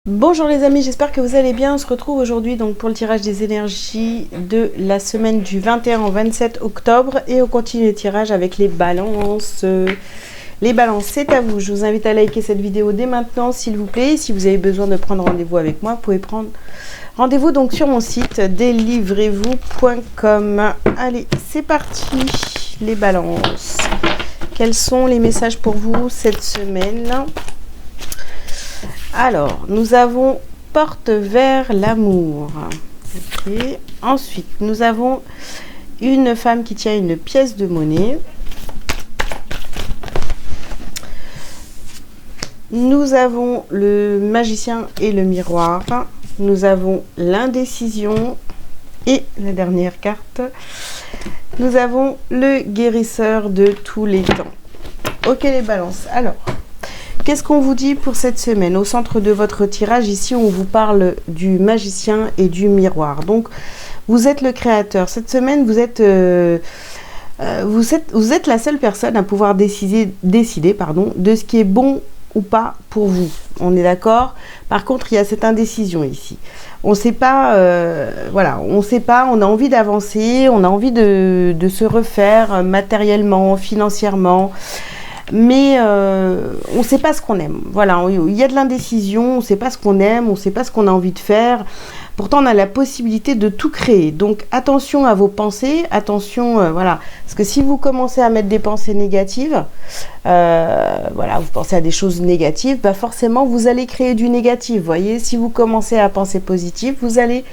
Bonjour les amis, j'espère que vous allez bien. On se retrouve aujourd'hui donc pour le tirage des énergies de la semaine du 21 au 27 octobre et on continue le tirage avec les balances. Les balances, c'est à vous. Je vous invite à liker cette vidéo dès maintenant s'il vous plaît. Si vous avez besoin de prendre rendez-vous avec moi, vous pouvez prendre rendez-vous donc sur mon site delivrez-vous.com. Allez, c'est parti les balances. Quels sont les messages pour vous cette semaine ? Alors, nous avons porte vers l'amour. Okay. Ensuite, nous avons une femme qui tient une pièce de monnaie. Nous avons le magicien et le miroir. Nous avons l'indécision. Et la dernière carte, nous avons le guérisseur de tous les temps. Ok les balances. Alors, qu'est-ce qu'on vous dit pour cette semaine? Au centre de votre tirage, ici, on vous parle du magicien et du miroir. Donc, vous êtes le créateur. Cette semaine, vous êtes la seule personne à pouvoir décider de ce qui est bon ou pas pour vous. On est d'accord? Par contre, il y a cette indécision ici. On ne sait pas, voilà, on ne sait pas, on a envie d'avancer, on a envie de se refaire matériellement, financièrement. Mais on ne sait pas ce qu'on aime. Voilà, il y a de l'indécision, on ne sait pas ce qu'on aime, on ne sait pas ce qu'on a envie de faire. Pourtant, on a la possibilité de tout créer. Donc, attention à vos pensées, attention, voilà. Parce que si vous commencez à mettre des pensées négatives, voilà, vous pensez à des choses négatives, bah forcément, vous allez créer du négatif. Vous voyez, si vous commencez à penser positif, vous allez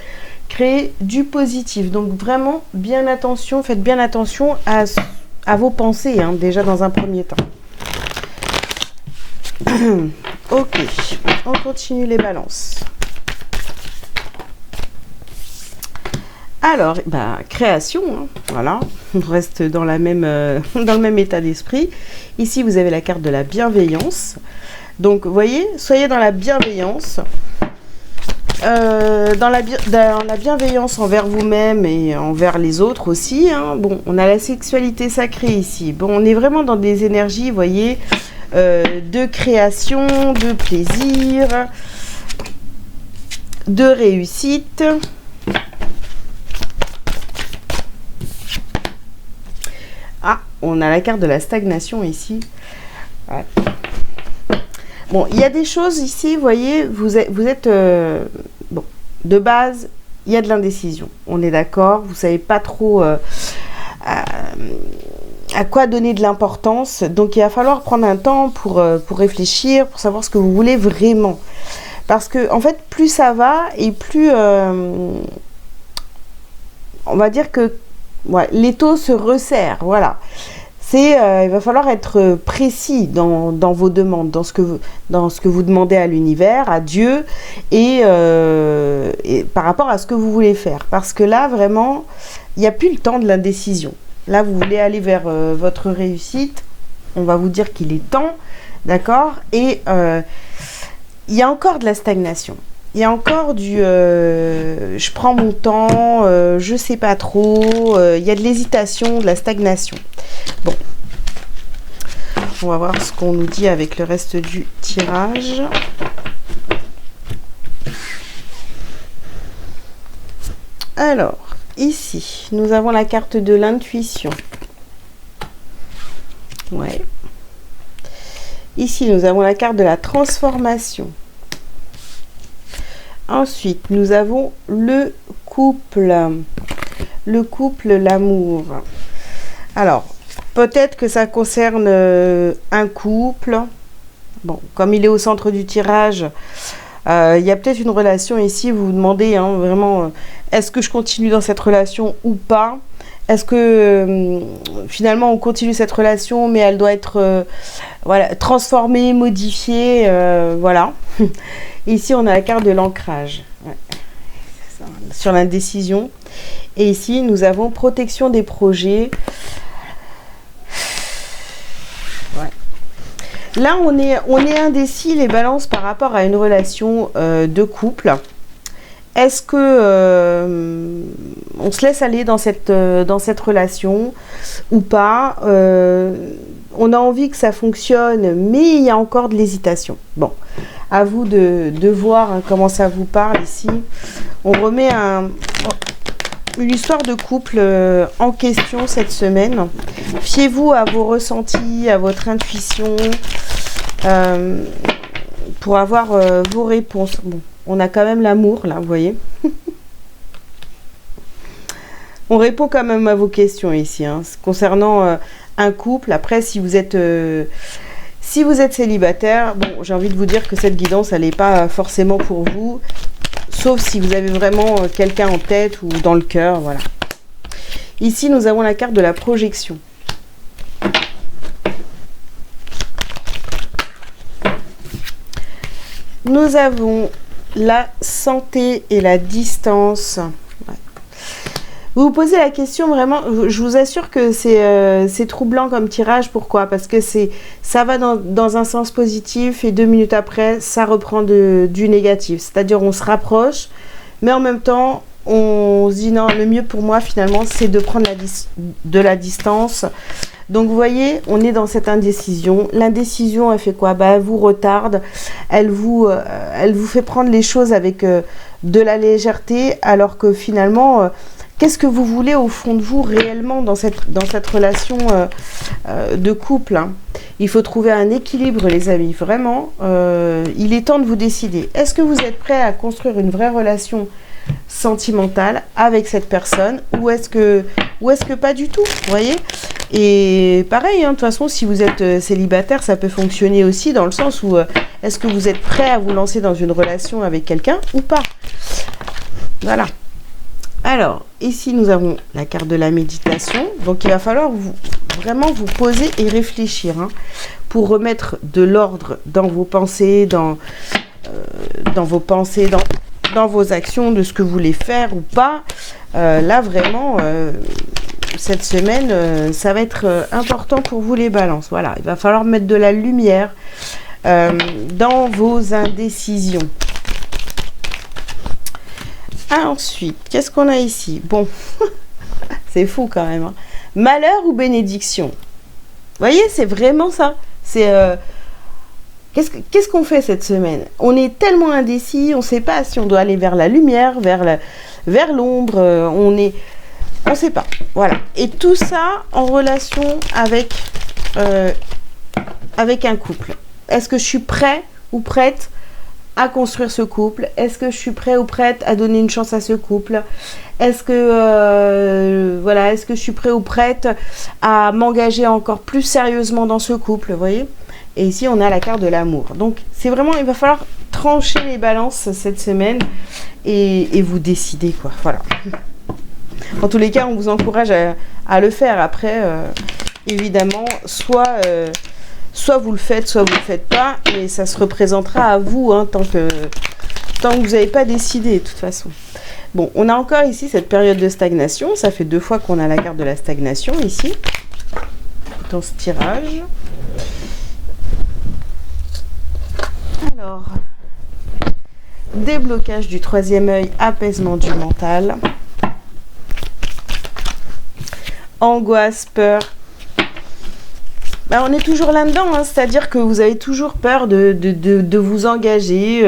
créer du positif. Donc, vraiment, bien attention, faites bien attention à vos pensées, hein, déjà dans un premier temps. Ok, on continue les balances. Alors, bah, création, hein, voilà, on reste dans le même état d'esprit. Ici, vous avez la carte de la bienveillance. Donc, vous voyez, soyez dans la bienveillance. Dans la bienveillance envers vous-même et envers les autres aussi. Hein. Bon, on a la sexualité sacrée ici. Bon, on est vraiment dans des énergies, vous voyez, de création, de plaisir, de réussite. Ah, on a la carte de la stagnation ici. Ouais. Bon, il y a des choses ici, vous voyez, vous êtes bon, de base, il y a de l'indécision. On est d'accord, vous ne savez pas trop à quoi donner de l'importance. Donc, il va falloir prendre un temps pour réfléchir, pour savoir ce que vous voulez vraiment. Parce que, en fait, plus ça va et plus, on va dire que ouais, l'étau se resserre, voilà. Il va falloir être précis dans vos demandes, dans ce que vous demandez à l'univers, à Dieu, et par rapport à ce que vous voulez faire. Parce que là, vraiment, il n'y a plus le temps de l'indécision. Là, vous voulez aller vers votre réussite. On va vous dire qu'il est temps, d'accord? Et il y a encore de la stagnation. Il y a encore du je prends mon temps, je sais pas trop, il y a de l'hésitation, de la stagnation. Bon, on va voir ce qu'on nous dit avec le reste du tirage. Alors, ici, nous avons la carte de l'intuition. Ouais. Ici, nous avons la carte de la transformation. Ensuite, nous avons le couple. Le couple, l'amour. Alors, peut-être que ça concerne un couple. Bon, comme il est au centre du tirage, il y a peut-être une relation ici. Vous vous demandez hein, vraiment, est-ce que je continue dans cette relation ou pas? Est-ce que finalement on continue cette relation, mais elle doit être voilà, transformée, modifiée, voilà. Ici, on a la carte de l'ancrage, ouais. Sur l'indécision. Et ici, nous avons protection des projets. Ouais. Là, on est indécis, les balances, par rapport à une relation de couple. Est-ce que on se laisse aller dans cette relation ou pas? On a envie que ça fonctionne, mais il y a encore de l'hésitation. Bon, à vous de voir hein, comment ça vous parle ici. On remet une histoire de couple en question cette semaine. Fiez-vous à vos ressentis, à votre intuition pour avoir vos réponses. Bon, on a quand même l'amour là, vous voyez. On répond quand même à vos questions ici, hein, concernant un couple. Après, si vous êtes célibataire, bon, j'ai envie de vous dire que cette guidance, elle n'est pas forcément pour vous, sauf si vous avez vraiment quelqu'un en tête ou dans le cœur, voilà. Ici, nous avons la carte de la projection. Nous avons la santé et la distance. Ouais. Vous vous posez la question vraiment, je vous assure que c'est troublant comme tirage. Pourquoi? Parce que ça va dans un sens positif et 2 minutes après, ça reprend du négatif. C'est-à-dire on se rapproche, mais en même temps, on se dit non, le mieux pour moi finalement, c'est de prendre de la distance. Donc vous voyez, on est dans cette indécision. L'indécision, elle fait quoi? Bah, elle vous retarde, elle vous fait prendre les choses avec de la légèreté, alors que finalement, qu'est-ce que vous voulez au fond de vous réellement dans cette relation de couple, hein? Il faut trouver un équilibre, les amis, vraiment. Il est temps de vous décider. Est-ce que vous êtes prêts à construire une vraie relation sentimentale avec cette personne, ou est-ce que pas du tout, vous voyez? Et pareil, hein, de toute façon, si vous êtes célibataire, ça peut fonctionner aussi dans le sens où est-ce que vous êtes prêt à vous lancer dans une relation avec quelqu'un ou pas? Voilà. Alors, ici, nous avons la carte de la méditation. Donc, il va falloir vraiment vous poser et réfléchir hein, pour remettre de l'ordre dans vos pensées, dans vos actions, de ce que vous voulez faire ou pas. Là, vraiment, cette semaine, ça va être important pour vous les balances. Voilà, il va falloir mettre de la lumière dans vos indécisions. Ensuite, qu'est-ce qu'on a ici? Bon, c'est fou quand même. Hein. Malheur ou bénédiction? Vous voyez, c'est vraiment ça. C'est... Qu'est-ce qu'on fait cette semaine? On est tellement indécis, on ne sait pas si on doit aller vers la lumière, vers l'ombre, on ne sait pas. Voilà. Et tout ça en relation avec un couple. Est-ce que je suis prêt ou prête à construire ce couple? Est-ce que je suis prêt ou prête à donner une chance à ce couple? Est-ce que voilà, est-ce que je suis prêt ou prête à m'engager encore plus sérieusement dans ce couple, vous voyez? Et ici, on a la carte de l'amour. Donc, c'est vraiment, il va falloir trancher les balances cette semaine et vous décider, quoi. Voilà. En tous les cas, on vous encourage à le faire. Après, évidemment, soit vous le faites, soit vous ne le faites pas. Et ça se représentera à vous, hein, tant que vous n'avez pas décidé, de toute façon. Bon, on a encore ici cette période de stagnation. Ça fait 2 fois qu'on a la carte de la stagnation, ici, dans ce tirage. Alors, déblocage du 3e œil, apaisement du mental, angoisse, peur. Ben, on est toujours là-dedans, hein, c'est-à-dire que vous avez toujours peur de vous engager.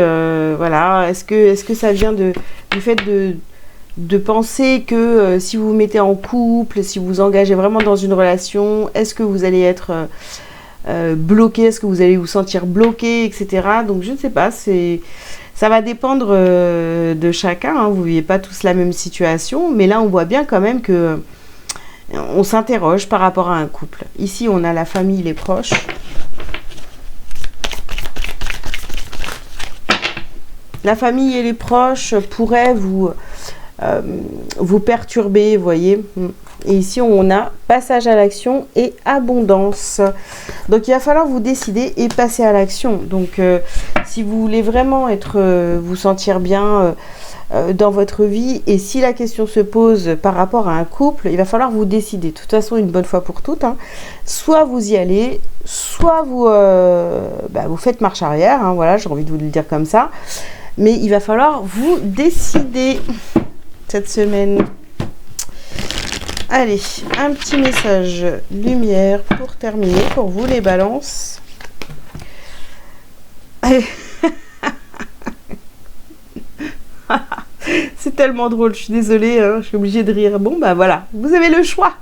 Voilà. Est-ce que ça vient du fait de penser que si vous vous mettez en couple, si vous vous engagez vraiment dans une relation, est-ce que vous allez être... bloqué, est-ce que vous allez vous sentir bloqué, etc. Donc je ne sais pas, ça va dépendre de chacun, hein. Vous ne vivez pas tous la même situation, mais là on voit bien quand même que on s'interroge par rapport à un couple. Ici on a la famille, les proches. La famille et les proches pourraient vous perturber, vous voyez. Et ici, on a passage à l'action et abondance. Donc, il va falloir vous décider et passer à l'action. Donc, si vous voulez vraiment vous sentir bien dans votre vie, et si la question se pose par rapport à un couple, il va falloir vous décider. De toute façon, une bonne fois pour toutes, hein. Soit vous y allez, soit vous faites marche arrière. Hein, voilà, j'ai envie de vous le dire comme ça. Mais il va falloir vous décider cette semaine. Allez, un petit message lumière pour terminer, pour vous les balances. C'est tellement drôle, je suis désolée, hein, je suis obligée de rire. Bon, bah voilà, vous avez le choix.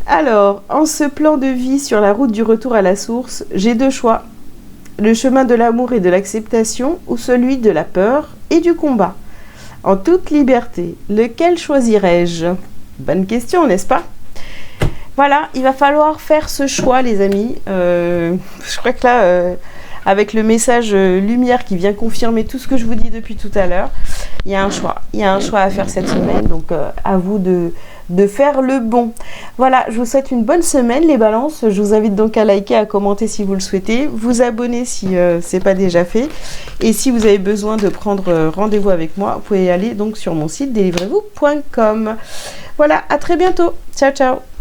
Alors, en ce plan de vie sur la route du retour à la source, j'ai deux choix. Le chemin de l'amour et de l'acceptation ou celui de la peur et du combat. En toute liberté, lequel choisirais-je? Bonne question, n'est-ce pas? Voilà, il va falloir faire ce choix, les amis. Je crois que là, avec le message lumière qui vient confirmer tout ce que je vous dis depuis tout à l'heure, il y a un choix. Il y a un choix à faire cette semaine, donc à vous de faire le bon. Voilà, je vous souhaite une bonne semaine, les balances. Je vous invite donc à liker, à commenter si vous le souhaitez, vous abonner si ce n'est pas déjà fait. Et si vous avez besoin de prendre rendez-vous avec moi, vous pouvez aller donc sur mon site délivrez-vous.com. Voilà, à très bientôt. Ciao, ciao.